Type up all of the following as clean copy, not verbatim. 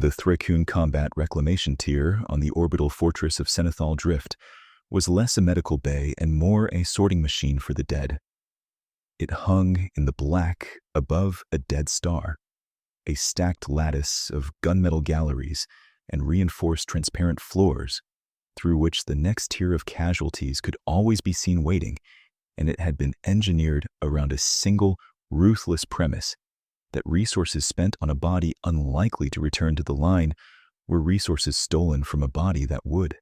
The Thrakun Combat Reclamation Tier on the orbital fortress of Senethal Drift was less a medical bay and more a sorting machine for the dead. It hung in the black above a dead star, a stacked lattice of gunmetal galleries and reinforced transparent floors through which the next tier of casualties could always be seen waiting, and it had been engineered around a single, ruthless premise that resources spent on a body unlikely to return to the line were resources stolen from a body that would.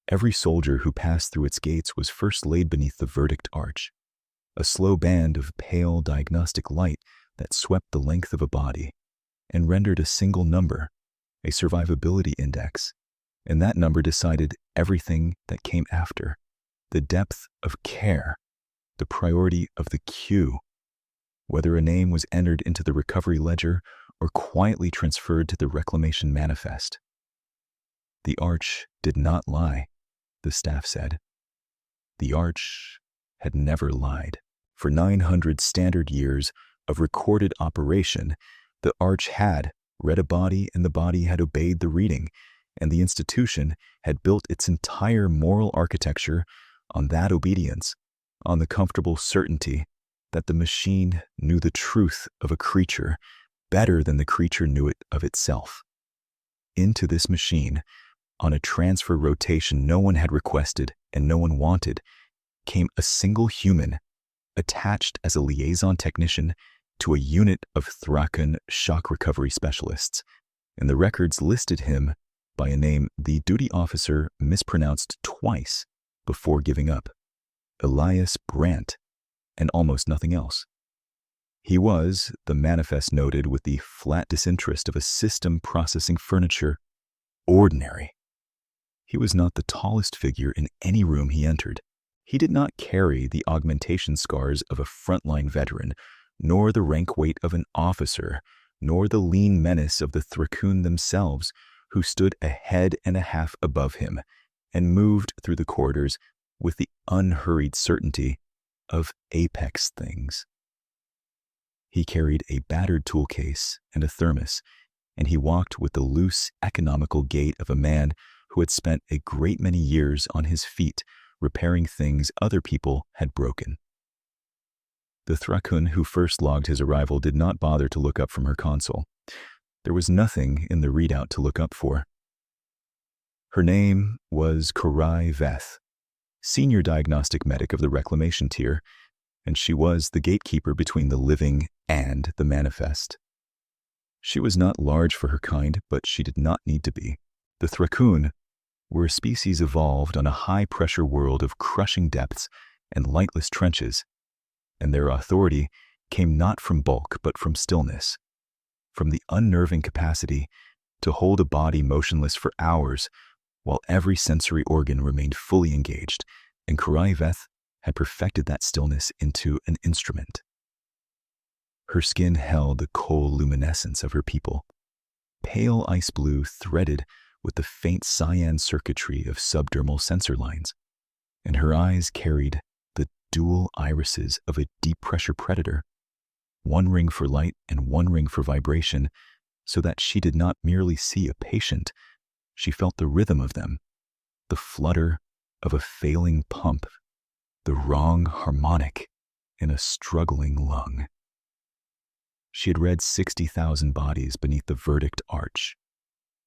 Every soldier who passed through its gates was first laid beneath the verdict arch, a slow band of pale diagnostic light that swept the length of a body and rendered a single number, a survivability index, and that number decided everything that came after, the depth of care, the priority of the queue, whether a name was entered into the recovery ledger or quietly transferred to the reclamation manifest. The arch did not lie, the staff said. The arch had never lied. For 900 standard years of recorded operation, the arch had read a body and the body had obeyed the reading, and the institution had built its entire moral architecture on that obedience, on the comfortable certainty that the machine knew the truth of a creature better than the creature knew it of itself. Into this machine, on a transfer rotation no one had requested and no one wanted, came a single human, attached as a liaison technician to a unit of Thrakun shock recovery specialists, and the records listed him by a name the duty officer mispronounced twice before giving up: Elias Brandt, and almost nothing else. He was, the manifest noted with the flat disinterest of a system processing furniture, ordinary. He was not the tallest figure in any room he entered. He did not carry the augmentation scars of a frontline veteran, nor the rank weight of an officer, nor the lean menace of the Thrakun themselves, who stood a head and a half above him and moved through the corridors with the unhurried certainty of apex things. He carried a battered tool case and a thermos, and he walked with the loose, economical gait of a man who had spent a great many years on his feet repairing things other people had broken. The Thrakun who first logged his arrival did not bother to look up from her console. There was nothing in the readout to look up for. Her name was Korai Veth, senior diagnostic medic of the reclamation tier, and she was the gatekeeper between the living and the manifest. She was not large for her kind, but she did not need to be. The Thrakun were a species evolved on a high-pressure world of crushing depths and lightless trenches, and their authority came not from bulk but from stillness, from the unnerving capacity to hold a body motionless for hours while every sensory organ remained fully engaged, and Korai Veth had perfected that stillness into an instrument. Her skin held the coal-luminescence of her people, pale ice blue threaded with the faint cyan circuitry of subdermal sensor lines, and her eyes carried the dual irises of a deep-pressure predator, one ring for light and one ring for vibration, so that she did not merely see a patient, she felt the rhythm of them, the flutter of a failing pump, the wrong harmonic in a struggling lung. She had read 60,000 bodies beneath the verdict arch.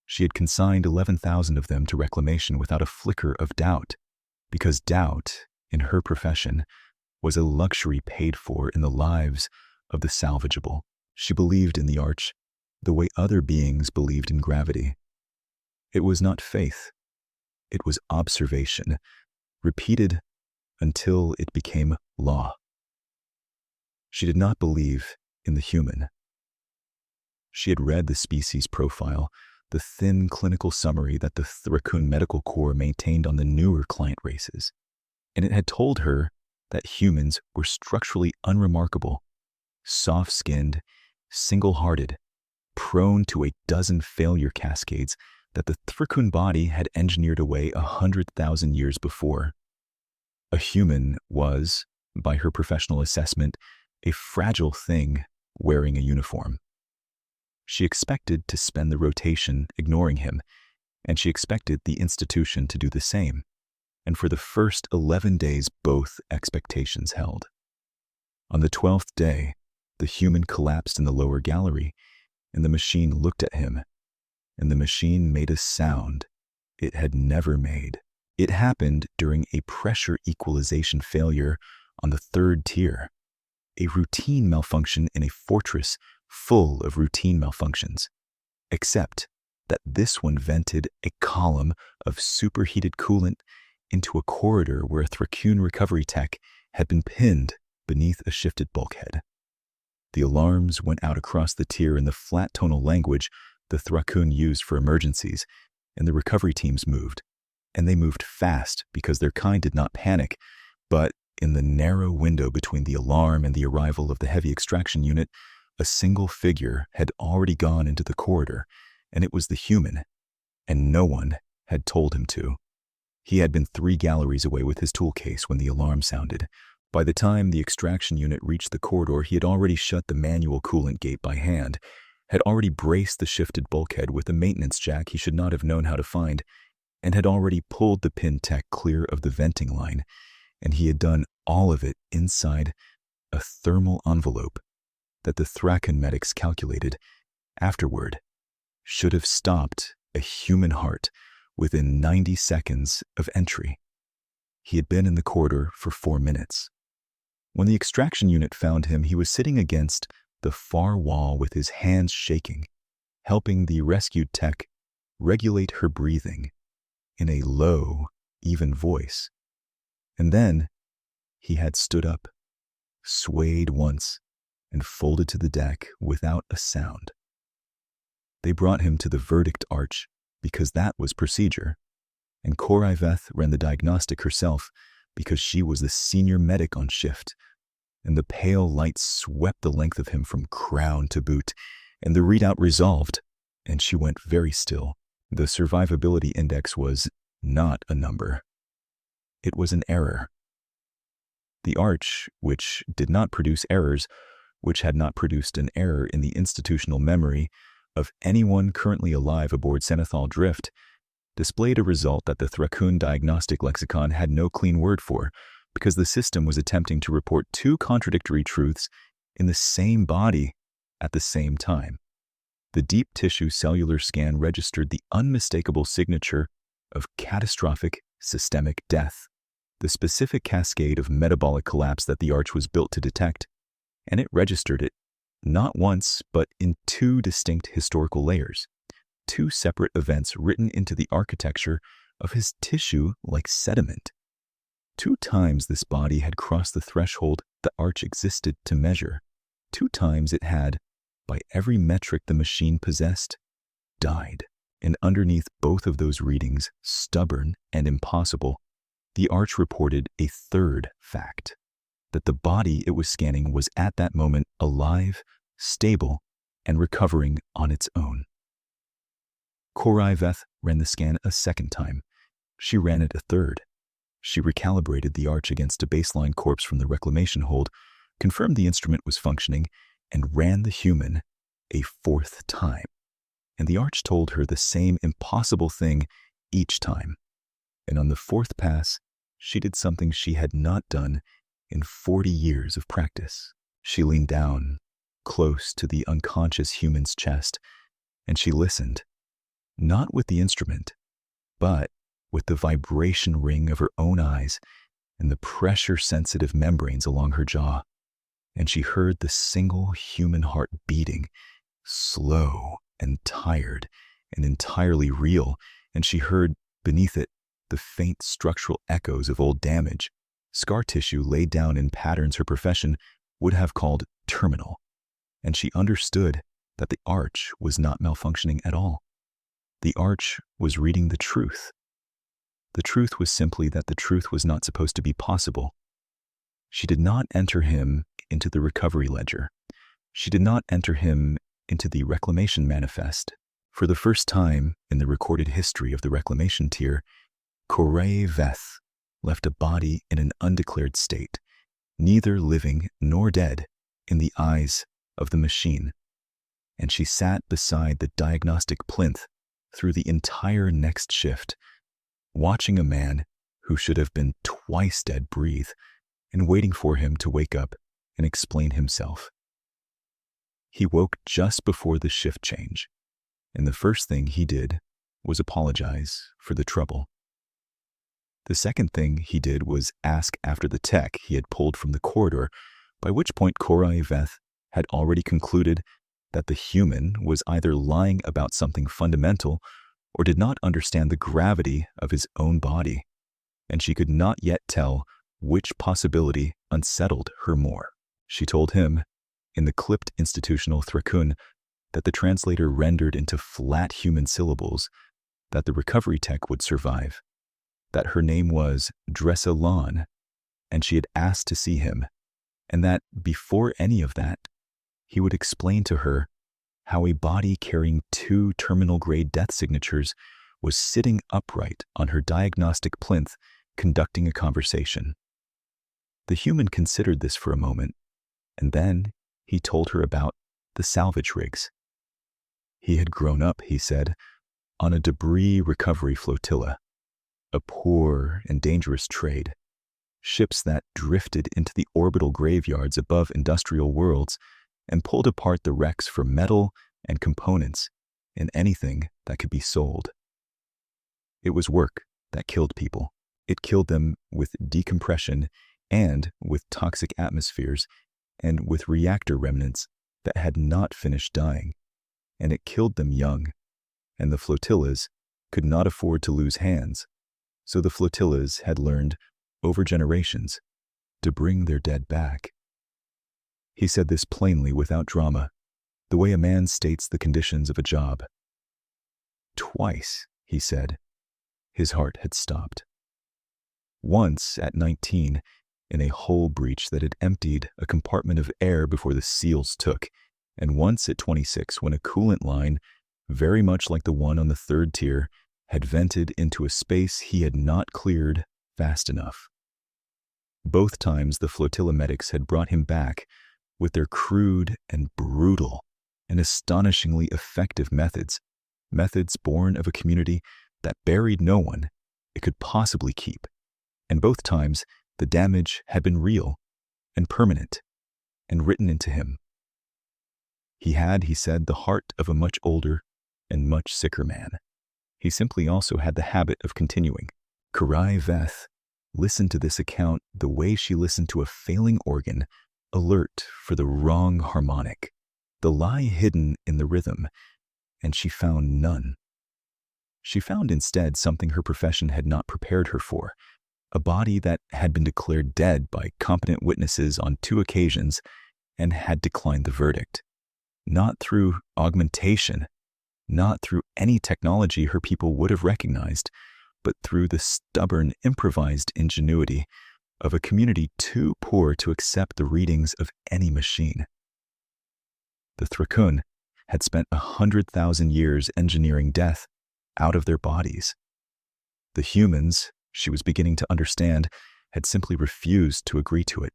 She had consigned 11,000 of them to reclamation without a flicker of doubt, because doubt, in her profession, was a luxury paid for in the lives of the salvageable. She believed in the arch the way other beings believed in gravity. It was not faith. It was observation, repeated until it became law. She did not believe in the human. She had read the species profile, the thin clinical summary that the Thrakun Medical Corps maintained on the newer client races, and it had told her that humans were structurally unremarkable, soft-skinned, single-hearted, prone to a dozen failure cascades that the Thrakun body had engineered away 100,000 years before. A human was, by her professional assessment, a fragile thing wearing a uniform. She expected to spend the rotation ignoring him, and she expected the institution to do the same. And for the first 11 days, both expectations held. On the 12th day, the human collapsed in the lower gallery, and the machine looked at him, and the machine made a sound it had never made. It happened during a pressure equalization failure on the 3rd tier, a routine malfunction in a fortress full of routine malfunctions, except that this one vented a column of superheated coolant into a corridor where a Thrakoon recovery tech had been pinned beneath a shifted bulkhead. The alarms went out across the tier in the flat tonal language the Thrakoon used for emergencies, and the recovery teams moved. And they moved fast because their kind did not panic, but in the narrow window between the alarm and the arrival of the heavy extraction unit, a single figure had already gone into the corridor, and it was the human, and no one had told him to. He had been 3 galleries away with his tool case when the alarm sounded. By the time the extraction unit reached the corridor, he had already shut the manual coolant gate by hand, had already braced the shifted bulkhead with a maintenance jack he should not have known how to find, and had already pulled the pin tech clear of the venting line, and he had done all of it inside a thermal envelope that the Thrakoon medics calculated afterward should have stopped a human heart within 90 seconds of entry. He had been in the corridor for 4 minutes. When the extraction unit found him, he was sitting against the far wall with his hands shaking, helping the rescued tech regulate her breathing in a low, even voice. And then he had stood up, swayed once, and folded to the deck without a sound. They brought him to the verdict arch because that was procedure, and Koraiveth ran the diagnostic herself because she was the senior medic on shift, and the pale light swept the length of him from crown to boot, and the readout resolved, and she went very still. The survivability index was not a number. It was an error. The arch, which did not produce errors, which had not produced an error in the institutional memory of anyone currently alive aboard Senethal Drift, displayed a result that the Thrakoon diagnostic lexicon had no clean word for, because the system was attempting to report 2 contradictory truths in the same body at the same time. The deep tissue cellular scan registered the unmistakable signature of catastrophic systemic death, the specific cascade of metabolic collapse that the arch was built to detect, and it registered it not once, but in 2 distinct historical layers, 2 separate events written into the architecture of his tissue like sediment. 2 times this body had crossed the threshold the arch existed to measure. 2 times it had, by every metric the machine possessed, died. And underneath both of those readings, stubborn and impossible, the arch reported a 3rd fact, that the body it was scanning was at that moment alive, stable, and recovering on its own. Koraiveth ran the scan a 2nd time. She ran it a 3rd. She recalibrated the arch against a baseline corpse from the reclamation hold, confirmed the instrument was functioning, and ran the human a 4th time. And the arch told her the same impossible thing each time. And on the 4th pass, she did something she had not done in 40 years of practice. She leaned down, close to the unconscious human's chest, and she listened, not with the instrument, but with the vibration ring of her own eyes and the pressure-sensitive membranes along her jaw. And she heard the single human heart beating, slow and tired and entirely real, and she heard, beneath it, the faint structural echoes of old damage, scar tissue laid down in patterns her profession would have called terminal. And she understood that the arch was not malfunctioning at all. The arch was reading the truth. The truth was simply that the truth was not supposed to be possible. She did not enter him into the recovery ledger. She did not enter him into the reclamation manifest. For the first time in the recorded history of the reclamation tier, Koraiveth left a body in an undeclared state, neither living nor dead, in the eyes of the machine. and she sat beside the diagnostic plinth through the entire next shift, watching a man who should have been twice dead breathe and waiting for him to wake up and explain himself. He woke just before the shift change, and the first thing he did was apologize for the trouble. The second thing he did was ask after the tech he had pulled from the corridor, by which point Korai Veth had already concluded that the human was either lying about something fundamental or did not understand the gravity of his own body, and she could not yet tell which possibility unsettled her more. She told him, in the clipped institutional Thrakun, that the translator rendered into flat human syllables that the recovery tech would survive, that her name was Dressa Lan, and she had asked to see him, and that before any of that, he would explain to her how a body carrying 2 terminal-grade death signatures was sitting upright on her diagnostic plinth conducting a conversation. The human considered this for a moment, and then he told her about the salvage rigs. He had grown up, he said, on a debris recovery flotilla, a poor and dangerous trade, ships that drifted into the orbital graveyards above industrial worlds and pulled apart the wrecks for metal and components in anything that could be sold. It was work that killed people. It killed them with decompression and with toxic atmospheres and with reactor remnants that had not finished dying, and it killed them young, and the flotillas could not afford to lose hands, so the flotillas had learned over generations to bring their dead back. He said this plainly without drama, the way a man states the conditions of a job. Twice, he said, his heart had stopped. Once at 19, in a hull breach that had emptied a compartment of air before the seals took, and once at 26 when a coolant line, very much like the one on the 3rd tier, had vented into a space he had not cleared fast enough. Both times the flotilla medics had brought him back with their crude and brutal and astonishingly effective methods born of a community that buried no one it could possibly keep, and both times the damage had been real and permanent and written into him. He had, he said, the heart of a much older and much sicker man. He simply also had the habit of continuing. Korai Veth listened to this account the way she listened to a failing organ, alert for the wrong harmonic, the lie hidden in the rhythm, and she found none. She found instead something her profession had not prepared her for, a body that had been declared dead by competent witnesses on 2 occasions and had declined the verdict. Not through augmentation, not through any technology her people would have recognized, but through the stubborn, improvised ingenuity of a community too poor to accept the readings of any machine. The Thrakun had spent 100,000 years engineering death out of their bodies. The humans, she was beginning to understand, had simply refused to agree to it.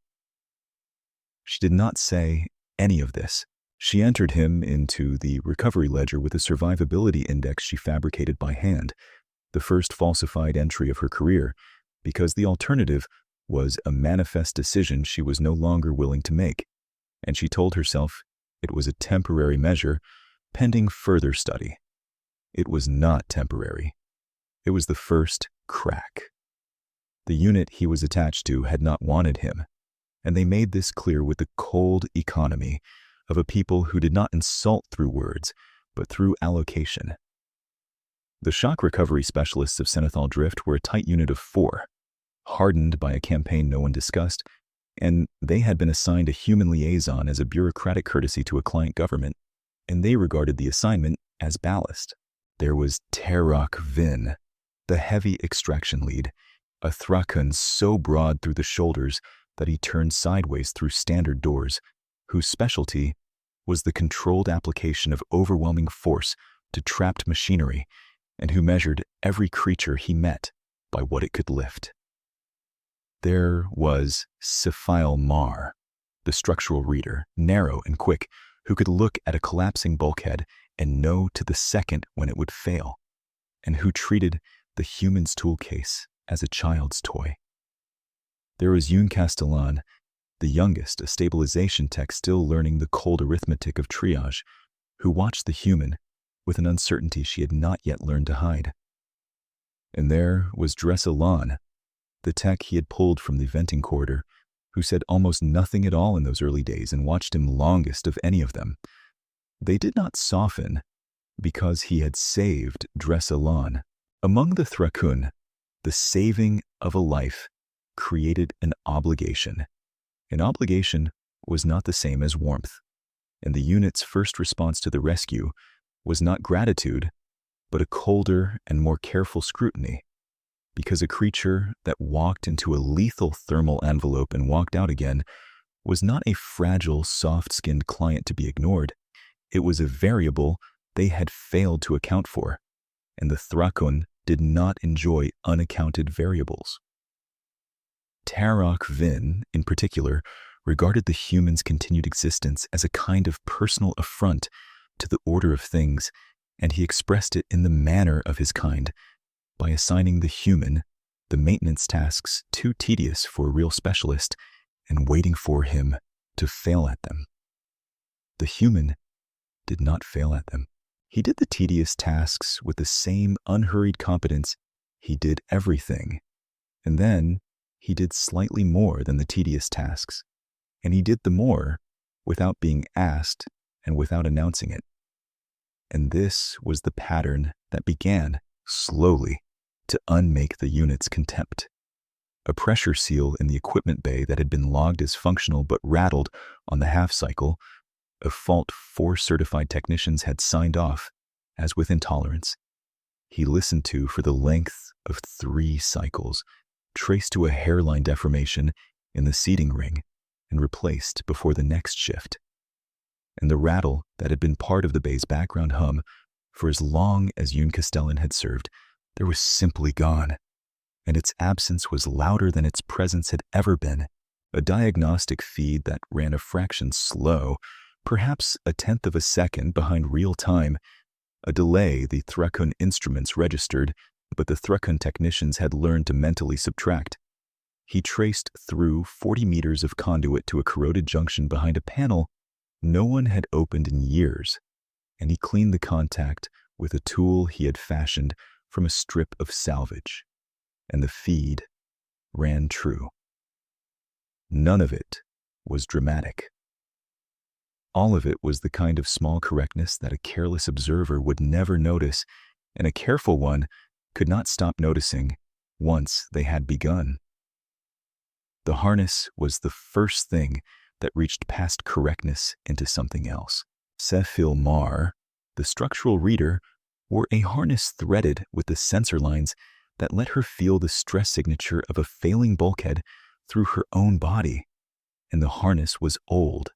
She did not say any of this. She entered him into the recovery ledger with a survivability index she fabricated by hand, the first falsified entry of her career, because the alternative was a manifest decision she was no longer willing to make, and she told herself it was a temporary measure pending further study. It was not temporary. It was the first crack. The unit he was attached to had not wanted him, and they made this clear with the cold economy of a people who did not insult through words, but through allocation. The shock recovery specialists of Senethal Drift were a tight unit of 4, hardened by a campaign no one discussed, and they had been assigned a human liaison as a bureaucratic courtesy to a client government, and they regarded the assignment as ballast. There was Terok Vin, the heavy extraction lead, a Thrakun so broad through the shoulders that he turned sideways through standard doors, whose specialty was the controlled application of overwhelming force to trapped machinery, and who measured every creature he met by what it could lift. There was Sifile Mar, the structural reader, narrow and quick, who could look at a collapsing bulkhead and know to the second when it would fail, and who treated the human's tool case as a child's toy. There was Yoon Castellan, the youngest, a stabilization tech still learning the cold arithmetic of triage, who watched the human with an uncertainty she had not yet learned to hide. And there was Dressa Lan, the tech he had pulled from the venting corridor, who said almost nothing at all in those early days and watched him longest of any of them. They did not soften because he had saved Dressa Lan. Among the Thrakun, the saving of a life created an obligation. An obligation was not the same as warmth, and the unit's first response to the rescue was not gratitude, but a colder and more careful scrutiny, because a creature that walked into a lethal thermal envelope and walked out again was not a fragile, soft-skinned client to be ignored. It was a variable they had failed to account for, and the Thrakun did not enjoy unaccounted variables. Tarak Vin, in particular, regarded the human's continued existence as a kind of personal affront to the order of things, and he expressed it in the manner of his kind, by assigning the human the maintenance tasks too tedious for a real specialist and waiting for him to fail at them. The human did not fail at them. He did the tedious tasks with the same unhurried competence he did everything, and then he did slightly more than the tedious tasks, and he did the more without being asked and without announcing it. And this was the pattern that began, slowly, to unmake the unit's contempt. A pressure seal in the equipment bay that had been logged as functional but rattled on the half-cycle, a fault 4 certified technicians had signed off as with intolerance, he listened to for the length of 3 cycles, traced to a hairline deformation in the seating ring and replaced before the next shift. And the rattle that had been part of the bay's background hum for as long as Yoon Castellan had served, there was simply gone, and its absence was louder than its presence had ever been, a diagnostic feed that ran a fraction slow, perhaps a tenth of a second behind real time, a delay the Thrakun instruments registered, but the Thrakun technicians had learned to mentally subtract. He traced through 40 meters of conduit to a corroded junction behind a panel no one had opened in years, and he cleaned the contact with a tool he had fashioned from a strip of salvage, and the feed ran true. None of it was dramatic. All of it was the kind of small correctness that a careless observer would never notice, and a careful one could not stop noticing once they had begun. The harness was the first thing that reached past correctness into something else. Sefil Mar, the structural reader, wore a harness threaded with the sensor lines that let her feel the stress signature of a failing bulkhead through her own body, and the harness was old,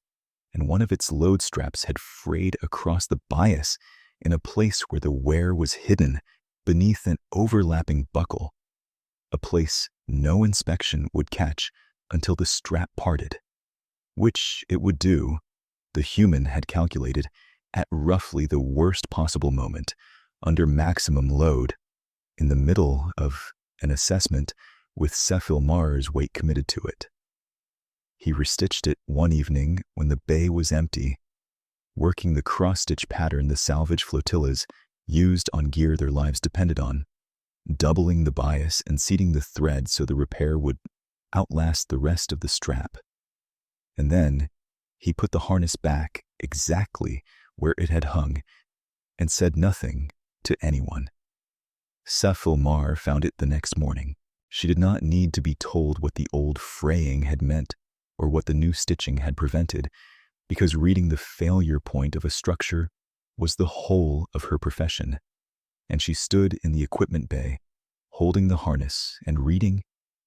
and one of its load straps had frayed across the bias in a place where the wear was hidden beneath an overlapping buckle, a place no inspection would catch until the strap parted, which it would do, the human had calculated, at roughly the worst possible moment, under maximum load, in the middle of an assessment with Sefil Mar's weight committed to it. He restitched it one evening when the bay was empty, working the cross-stitch pattern the salvage flotillas used on gear their lives depended on, doubling the bias and seating the thread so the repair would outlast the rest of the strap. And then he put the harness back exactly where it had hung and said nothing to anyone. Sefil Mar found it the next morning. She did not need to be told what the old fraying had meant or what the new stitching had prevented, because reading the failure point of a structure was the whole of her profession, and she stood in the equipment bay, holding the harness and reading,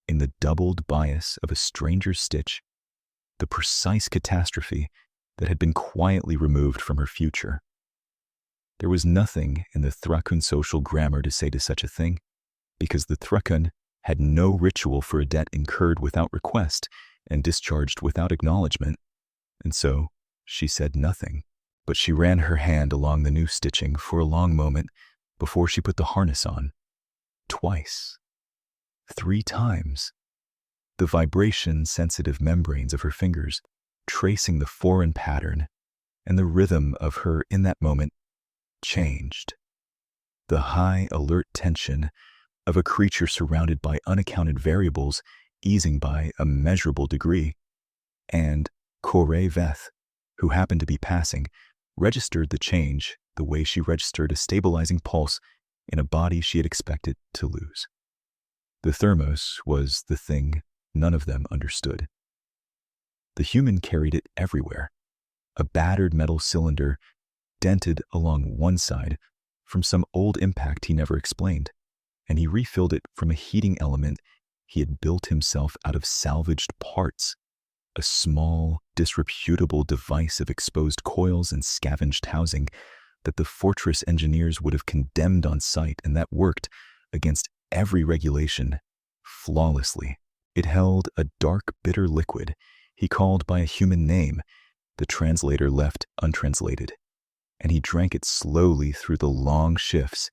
in the doubled bias of a stranger's stitch, the precise catastrophe that had been quietly removed from her future. There was nothing in the Thrakun social grammar to say to such a thing, because the Thrakun had no ritual for a debt incurred without request and discharged without acknowledgement, and so she said nothing. but she ran her hand along the new stitching for a long moment before she put the harness on. Twice. 3 times. The vibration-sensitive membranes of her fingers tracing the foreign pattern, and the rhythm of her in that moment changed. The high alert tension of a creature surrounded by unaccounted variables easing by a measurable degree, and Corey Veth, who happened to be passing, registered the change the way she registered a stabilizing pulse in a body she had expected to lose. The thermos was the thing none of them understood. The human carried it everywhere, a battered metal cylinder dented along one side from some old impact he never explained, and he refilled it from a heating element he had built himself out of salvaged parts, a small, disreputable device of exposed coils and scavenged housing that the Fortress engineers would have condemned on sight, and that worked against every regulation flawlessly. It held a dark, bitter liquid he called by a human name the translator left untranslated, and he drank it slowly through the long shifts,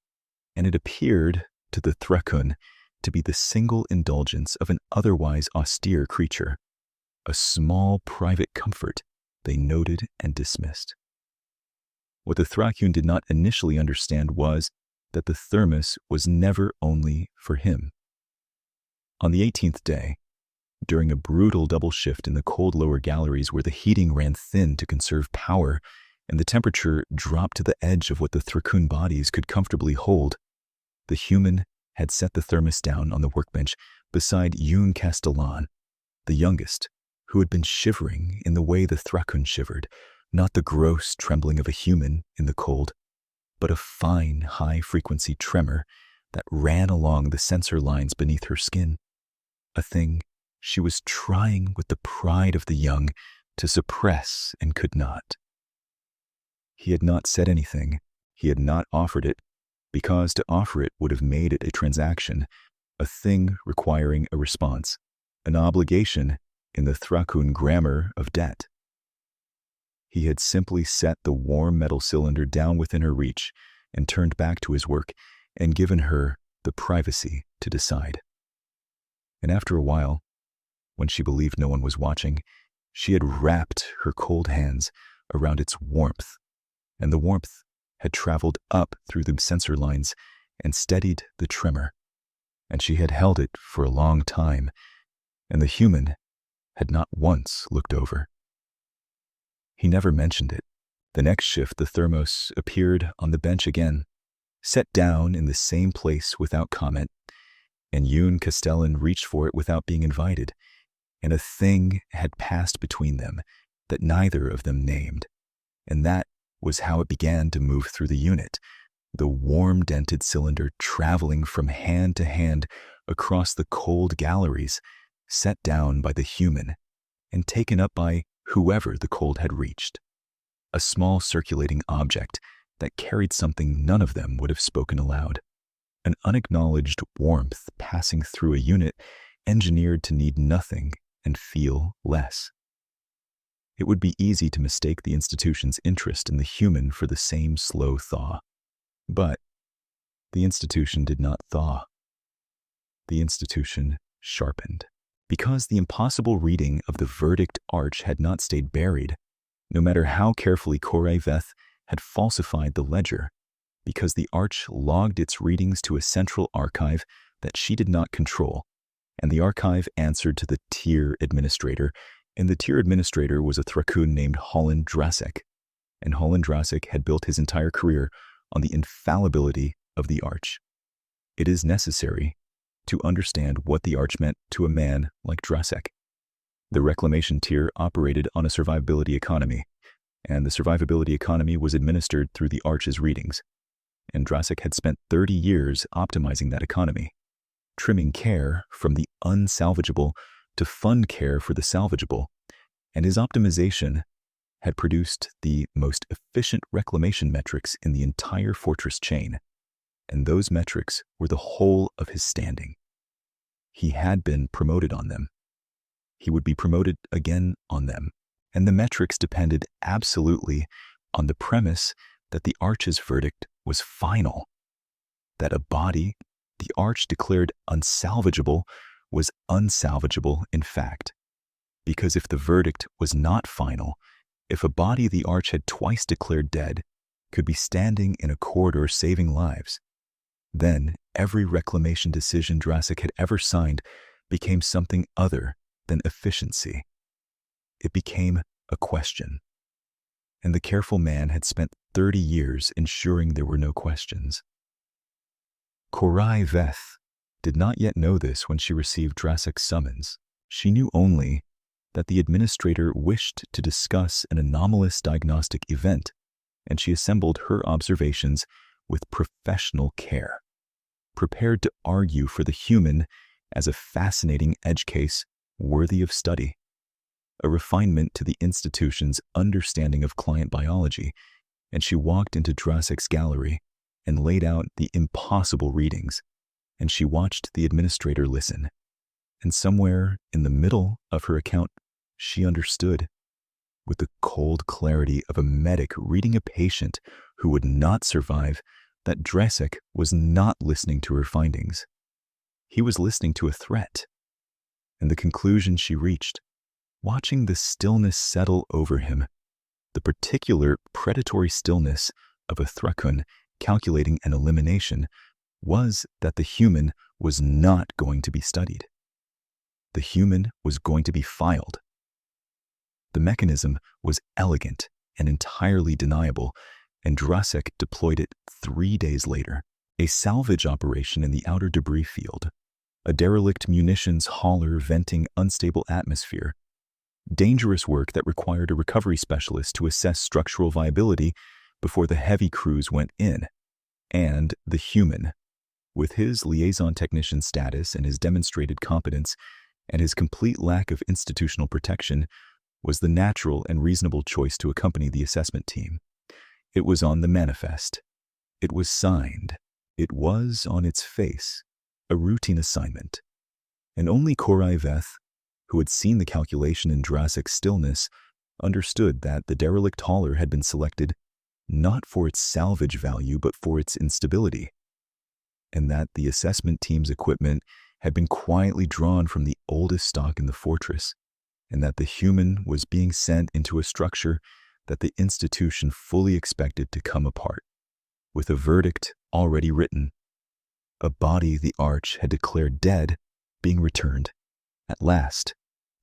and it appeared to the Thrakun to be the single indulgence of an otherwise austere creature, a small private comfort they noted and dismissed. What the Thrakun did not initially understand was that the thermos was never only for him. On the 18th day, during a brutal double shift in the cold lower galleries where the heating ran thin to conserve power and the temperature dropped to the edge of what the Thrakun bodies could comfortably hold, the human had set the thermos down on the workbench beside Yoon Castellan, the youngest, who had been shivering in the way the Thrakun shivered, not the gross trembling of a human in the cold, but a fine, high-frequency tremor that ran along the sensor lines beneath her skin, a thing she was trying with the pride of the young to suppress and could not. He had not said anything, he had not offered it, because to offer it would have made it a transaction, a thing requiring a response, an obligation in the Thrakun grammar of debt. He had simply set the warm metal cylinder down within her reach and turned back to his work and given her the privacy to decide. And after a while, when she believed no one was watching, she had wrapped her cold hands around its warmth, and the warmth had traveled up through the sensor lines and steadied the tremor, and she had held it for a long time, and the human had not once looked over. He never mentioned it. The next shift, the thermos appeared on the bench again, set down in the same place without comment, and Yoon Castellan reached for it without being invited, and a thing had passed between them that neither of them named, and that was how it began to move through the unit, the warm dented cylinder traveling from hand to hand across the cold galleries, set down by the human and taken up by whoever the cold had reached, a small circulating object that carried something none of them would have spoken aloud, an unacknowledged warmth passing through a unit engineered to need nothing and feel less. It would be easy to mistake the institution's interest in the human for the same slow thaw. But the institution did not thaw. The institution sharpened. Because the impossible reading of the verdict arch had not stayed buried, no matter how carefully Corey Veth had falsified the ledger, because the arch logged its readings to a central archive that she did not control, and the archive answered to the tier administrator, and the tier administrator was a Thrakun named Holland Drasek, and Holland Drasek had built his entire career on the infallibility of the arch. It is necessary to understand what the arch meant to a man like Drasek. The reclamation tier operated on a survivability economy, and the survivability economy was administered through the arch's readings, and Drasek had spent 30 years optimizing that economy, trimming care from the unsalvageable to fund care for the salvageable, and his optimization had produced the most efficient reclamation metrics in the entire Fortress chain, and those metrics were the whole of his standing. He had been promoted on them. He would be promoted again on them, and the metrics depended absolutely on the premise that the Arch's verdict was final, that a body the Arch declared unsalvageable was unsalvageable in fact, because if the verdict was not final, if a body the Arch had twice declared dead could be standing in a corridor saving lives, then every reclamation decision Drassek had ever signed became something other than efficiency. It became a question. And the careful man had spent 30 years ensuring there were no questions. Korai Veth did not yet know this when she received Drassek's summons. She knew only that the administrator wished to discuss an anomalous diagnostic event, and she assembled her observations with professional care, prepared to argue for the human as a fascinating edge case worthy of study, a refinement to the institution's understanding of client biology, and she walked into Drassek's gallery and laid out the impossible readings, and she watched the administrator listen, and somewhere in the middle of her account, she understood, with the cold clarity of a medic reading a patient who would not survive, that Drassek was not listening to her findings. He was listening to a threat. And the conclusion she reached, watching the stillness settle over him, the particular predatory stillness of a Thrakun calculating an elimination, was that the human was not going to be studied. The human was going to be filed. The mechanism was elegant and entirely deniable, and Drassek deployed it 3 days later. A salvage operation in the outer debris field, a derelict munitions hauler venting unstable atmosphere, dangerous work that required a recovery specialist to assess structural viability before the heavy crews went in, and the human, with his liaison technician status and his demonstrated competence and his complete lack of institutional protection, was the natural and reasonable choice to accompany the assessment team. It was on the manifest. It was signed. It was, on its face, a routine assignment. And only Korai Veth, who had seen the calculation in Drassek's stillness, understood that the derelict hauler had been selected not for its salvage value but for its instability, and that the assessment team's equipment had been quietly drawn from the oldest stock in the fortress, and that the human was being sent into a structure that the institution fully expected to come apart, with a verdict already written, a body the Arch had declared dead being returned, at last,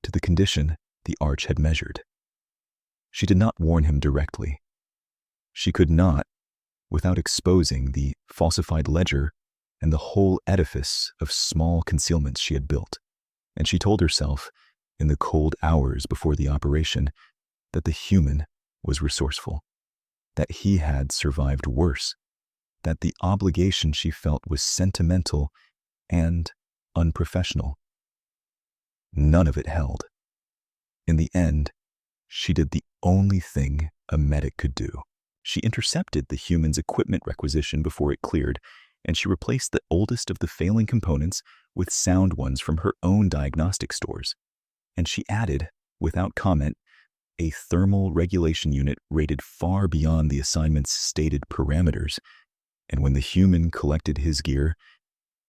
to the condition the Arch had measured. She did not warn him directly. She could not, without exposing the falsified ledger and the whole edifice of small concealments she had built, and she told herself, in the cold hours before the operation, that the human was resourceful, that he had survived worse, that the obligation she felt was sentimental and unprofessional. None of it held. In the end, she did the only thing a medic could do. She intercepted the human's equipment requisition before it cleared, and she replaced the oldest of the failing components with sound ones from her own diagnostic stores. And she added, without comment, a thermal regulation unit rated far beyond the assignment's stated parameters. And when the human collected his gear,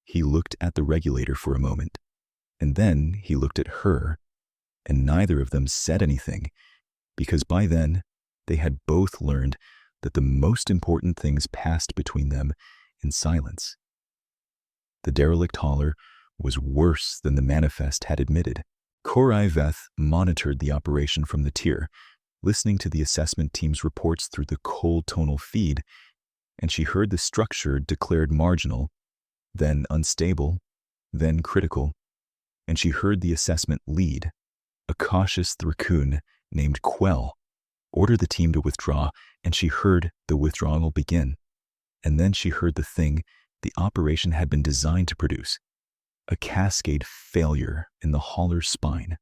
he looked at the regulator for a moment, and then he looked at her, and neither of them said anything, because by then they had both learned that the most important things passed between them in silence. The derelict hauler was worse than the manifest had admitted. Korai Veth monitored the operation from the tier, listening to the assessment team's reports through the cold tonal feed, and she heard the structure declared marginal, then unstable, then critical, and she heard the assessment lead, a cautious Thrakun named Quell, order the team to withdraw, and she heard the withdrawal begin. And then she heard the thing the operation had been designed to produce, a cascade failure in the hauler's spine,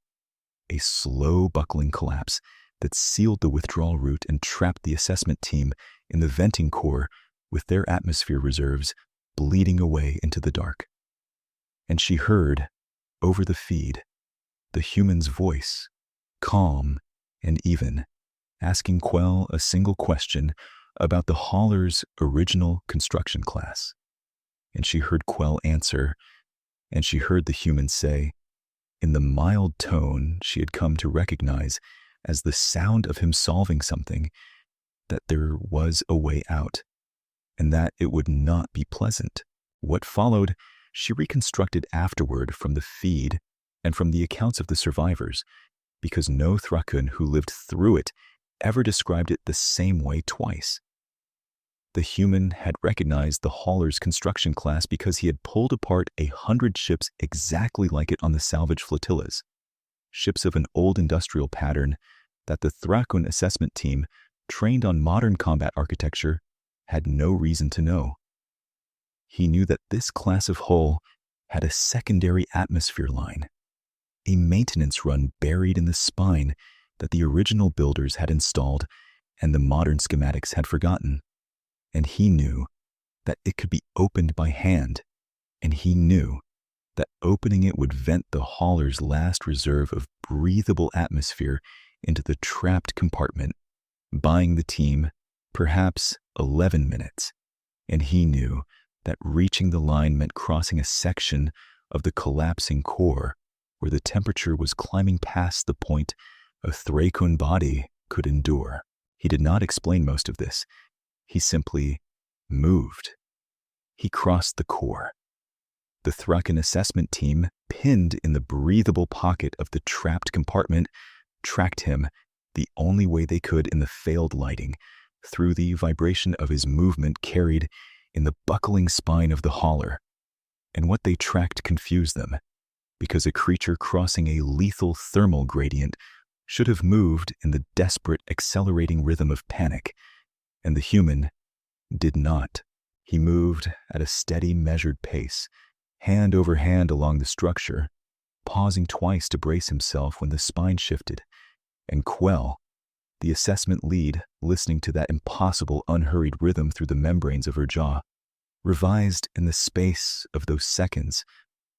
a slow buckling collapse that sealed the withdrawal route and trapped the assessment team in the venting core with their atmosphere reserves bleeding away into the dark. And she heard, over the feed, the human's voice, calm and even, asking Quell a single question about the hauler's original construction class. And she heard Quell answer, and she heard the human say, in the mild tone she had come to recognize as the sound of him solving something, that there was a way out, and that it would not be pleasant. What followed, she reconstructed afterward from the feed and from the accounts of the survivors, because no Thrakun who lived through it ever described it the same way twice. The human had recognized the hauler's construction class because he had pulled apart 100 ships exactly like it on the salvage flotillas, ships of an old industrial pattern that the Thrakun assessment team, trained on modern combat architecture, had no reason to know. He knew that this class of hull had a secondary atmosphere line, a maintenance run buried in the spine that the original builders had installed and the modern schematics had forgotten. And he knew that it could be opened by hand, and he knew that opening it would vent the hauler's last reserve of breathable atmosphere into the trapped compartment, buying the team perhaps 11 minutes. And he knew that reaching the line meant crossing a section of the collapsing core where the temperature was climbing past the point a Thrakun body could endure. He did not explain most of this. He simply moved. He crossed the core. The Thrakun assessment team, pinned in the breathable pocket of the trapped compartment, tracked him the only way they could in the failed lighting, through the vibration of his movement carried in the buckling spine of the hauler. And what they tracked confused them, because a creature crossing a lethal thermal gradient should have moved in the desperate, accelerating rhythm of panic. And the human did not. He moved at a steady, measured pace, hand over hand along the structure, pausing twice to brace himself when the spine shifted. And Quell, the assessment lead, listening to that impossible, unhurried rhythm through the membranes of her jaw, revised in the space of those seconds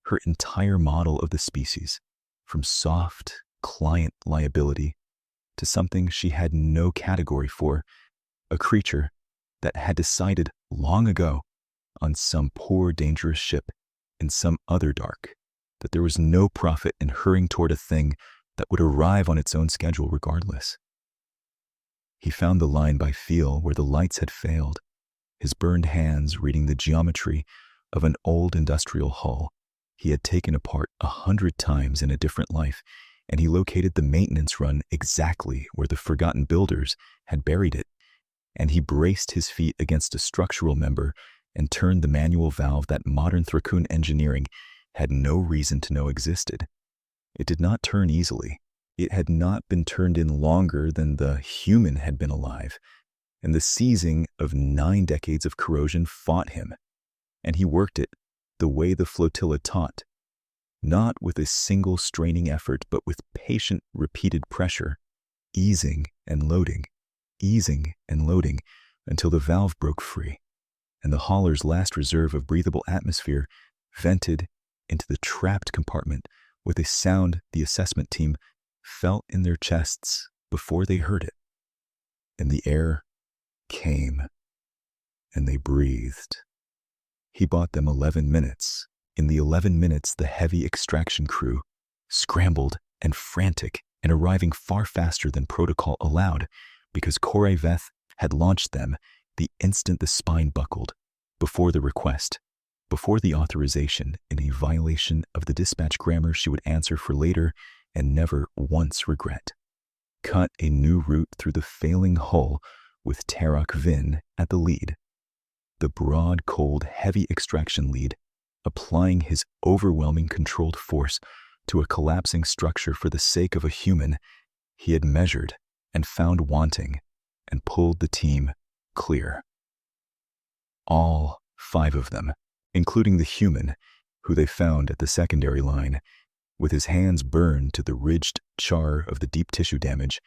her entire model of the species, from soft, client liability to something she had no category for, a creature that had decided long ago on some poor dangerous ship in some other dark that there was no profit in hurrying toward a thing that would arrive on its own schedule regardless. He found the line by feel where the lights had failed, his burned hands reading the geometry of an old industrial hull he had taken apart 100 times in a different life, and he located the maintenance run exactly where the forgotten builders had buried it. And he braced his feet against a structural member and turned the manual valve that modern Thrakun engineering had no reason to know existed. It did not turn easily. It had not been turned in longer than the human had been alive, and the seizing of 9 decades of corrosion fought him, and he worked it the way the flotilla taught, not with a single straining effort, but with patient, repeated pressure, easing and loading until the valve broke free, and the hauler's last reserve of breathable atmosphere vented into the trapped compartment with a sound the assessment team felt in their chests before they heard it. And the air came, and they breathed. He bought them 11 minutes. In the 11 minutes, the heavy extraction crew, scrambled and frantic and arriving far faster than protocol allowed, because Corey Veth had launched them the instant the spine buckled, before the request, before the authorization, in a violation of the dispatch grammar she would answer for later and never once regret. Cut a new route through the failing hull with Tarak Vin at the lead. The broad, cold, heavy extraction lead, applying his overwhelming controlled force to a collapsing structure for the sake of a human he had measured and found wanting, and pulled the team clear. All 5 of them, including the human, who they found at the secondary line, with his hands burned to the ridged char of the deep tissue damage,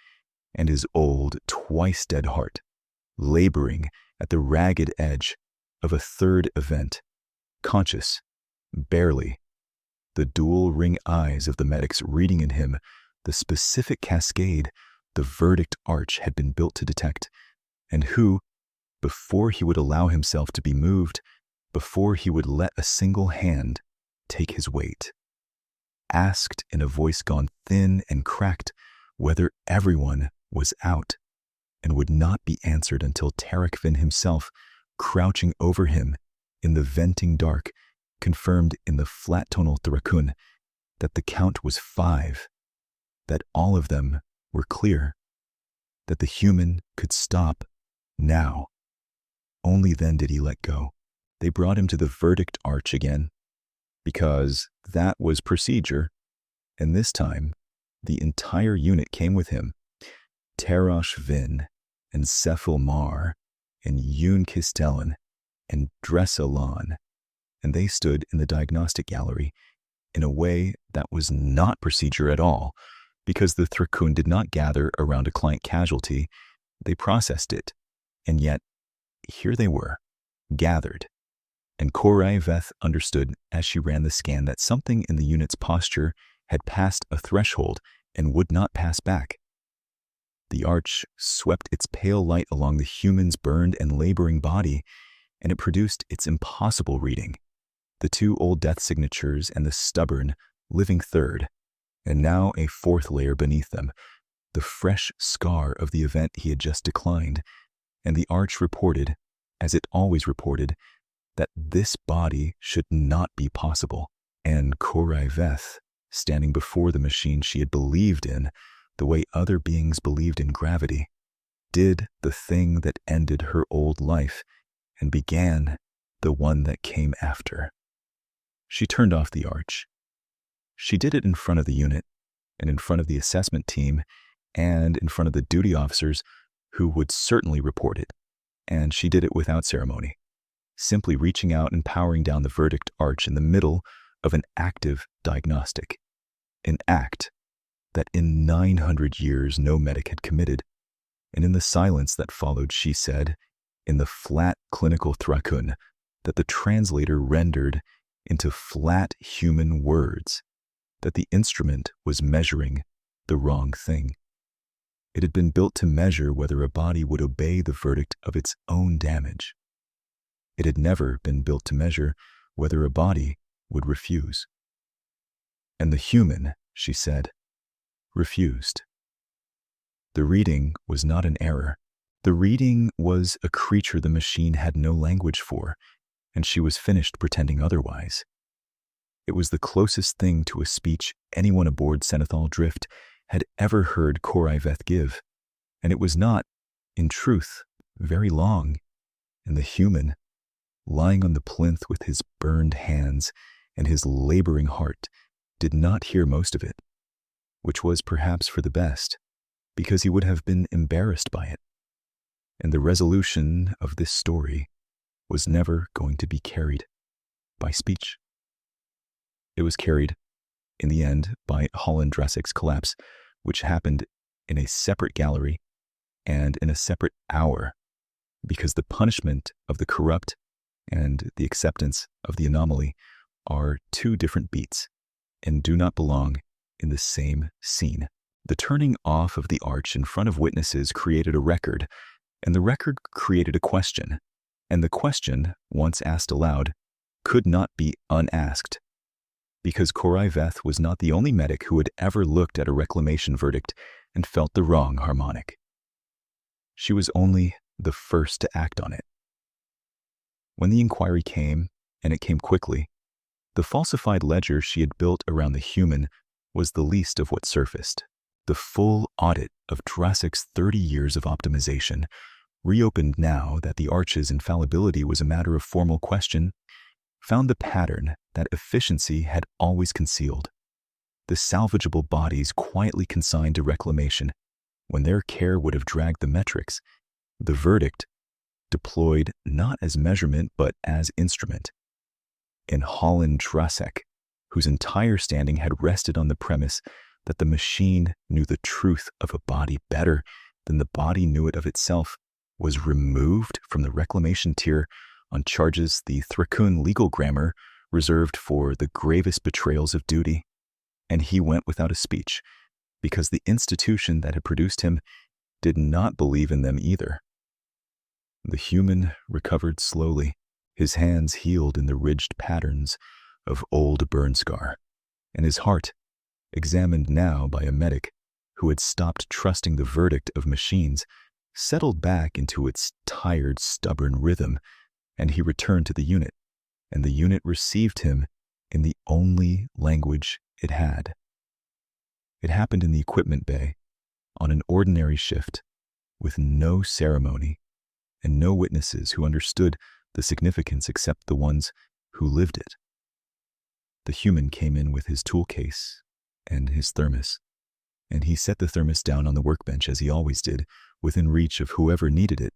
and his old, twice-dead heart, laboring at the ragged edge of a third event, conscious, barely, the dual ring eyes of the medics reading in him the specific cascade the verdict arch had been built to detect, and who, before he would allow himself to be moved, before he would let a single hand take his weight, asked in a voice gone thin and cracked whether everyone was out, and would not be answered until Tarek Vin himself, crouching over him in the venting dark, confirmed in the flat tonal Thrakun that the count was 5, that all of them were clear, that the human could stop now. Only then did he let go. They brought him to the verdict arch again, because that was procedure, and this time the entire unit came with him. Tarash Vin and Sefil Mar and Yoon Kistelen and Dressalan, and they stood in the diagnostic gallery in a way that was not procedure at all, because the Thrakun did not gather around a client casualty, they processed it, and yet here they were, gathered. And Korai Veth understood as she ran the scan that something in the unit's posture had passed a threshold and would not pass back. The arch swept its pale light along the human's burned and laboring body, and it produced its impossible reading, the 2 old death signatures and the stubborn, living third, and now a 4th layer beneath them, the fresh scar of the event he had just declined, and the arch reported, as it always reported, that this body should not be possible, and Korai Veth, standing before the machine she had believed in, the way other beings believed in gravity, did the thing that ended her old life and began the one that came after. She turned off the arch. She did it in front of the unit, and in front of the assessment team, and in front of the duty officers who would certainly report it, and she did it without ceremony, simply reaching out and powering down the verdict arch in the middle of an active diagnostic, an act that in 900 years no medic had committed, and in the silence that followed she said, in the flat clinical Thrakun that the translator rendered into flat human words, that the instrument was measuring the wrong thing. It had been built to measure whether a body would obey the verdict of its own damage. It had never been built to measure whether a body would refuse. And the human, she said, refused. The reading was not an error. The reading was a creature the machine had no language for, and she was finished pretending otherwise. It was the closest thing to a speech anyone aboard Senethal Drift had ever heard Korai Veth give, and it was not, in truth, very long, and the human, lying on the plinth with his burned hands and his laboring heart, did not hear most of it, which was perhaps for the best, because he would have been embarrassed by it, and the resolution of this story was never going to be carried by speech. It was carried, in the end, by Holland Drasek's collapse, which happened in a separate gallery and in a separate hour, because the punishment of the corrupt and the acceptance of the anomaly are 2 different beats and do not belong in the same scene. The turning off of the arch in front of witnesses created a record, and the record created a question, and the question, once asked aloud, could not be unasked, because Korai Veth was not the only medic who had ever looked at a reclamation verdict and felt the wrong harmonic. She was only the first to act on it. When the inquiry came, and it came quickly, the falsified ledger she had built around the human was the least of what surfaced. The full audit of Drasek's 30 years of optimization, reopened now that the arch's infallibility was a matter of formal question, found the pattern that efficiency had always concealed. The salvageable bodies quietly consigned to reclamation, when their care would have dragged the metrics, the verdict deployed not as measurement but as instrument. In Holland Drasek, whose entire standing had rested on the premise that the machine knew the truth of a body better than the body knew it of itself, was removed from the reclamation tier on charges the Thrakun legal grammar reserved for the gravest betrayals of duty, and he went without a speech, because the institution that had produced him did not believe in them either. The human recovered slowly, his hands healed in the ridged patterns of old burn scar, and his heart, examined now by a medic who had stopped trusting the verdict of machines, settled back into its tired, stubborn rhythm, and he returned to the unit, and the unit received him in the only language it had. It happened in the equipment bay, on an ordinary shift, with no ceremony, and no witnesses who understood the significance except the ones who lived it. The human came in with his tool case and his thermos, and he set the thermos down on the workbench as he always did, within reach of whoever needed it,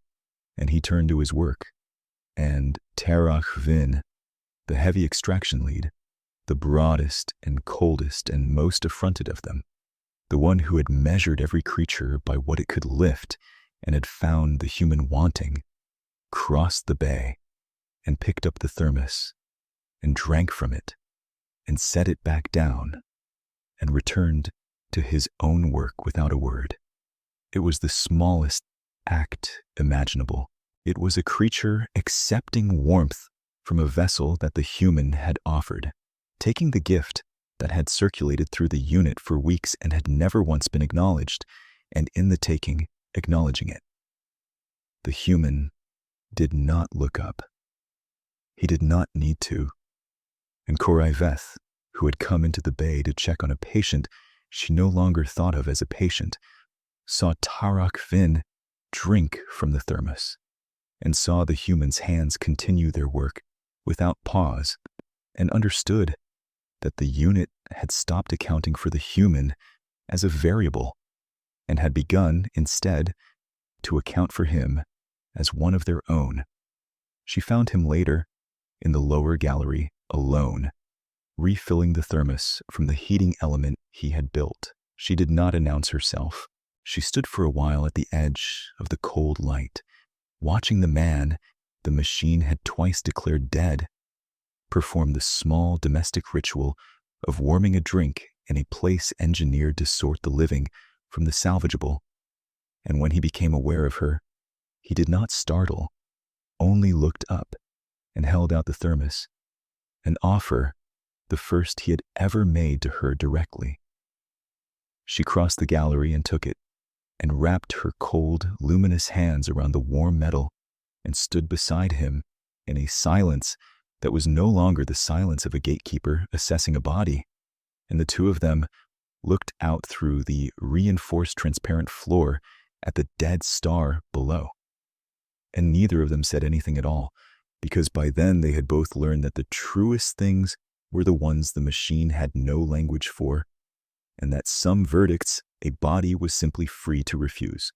and he turned to his work. And Terach Vin, the heavy extraction lead, the broadest and coldest and most affronted of them, the one who had measured every creature by what it could lift and had found the human wanting, crossed the bay and picked up the thermos and drank from it and set it back down and returned to his own work without a word. It was the smallest act imaginable. It was a creature accepting warmth from a vessel that the human had offered, taking the gift that had circulated through the unit for weeks and had never once been acknowledged, and in the taking, acknowledging it. The human did not look up. He did not need to. And Koraiveth, who had come into the bay to check on a patient she no longer thought of as a patient, saw Terach Vin drink from the thermos, and saw the human's hands continue their work without pause, and understood that the unit had stopped accounting for the human as a variable and had begun, instead, to account for him as one of their own. She found him later in the lower gallery, alone, refilling the thermos from the heating element he had built. She did not announce herself. She stood for a while at the edge of the cold light, watching the man the machine had twice declared dead perform the small domestic ritual of warming a drink in a place engineered to sort the living from the salvageable. And when he became aware of her, he did not startle, only looked up and held out the thermos, an offer, the first he had ever made to her directly. She crossed the gallery and took it, and wrapped her cold, luminous hands around the warm metal, and stood beside him in a silence that was no longer the silence of a gatekeeper assessing a body, and the two of them looked out through the reinforced transparent floor at the dead star below. And neither of them said anything at all, because by then they had both learned that the truest things were the ones the machine had no language for, and that some verdicts a body was simply free to refuse.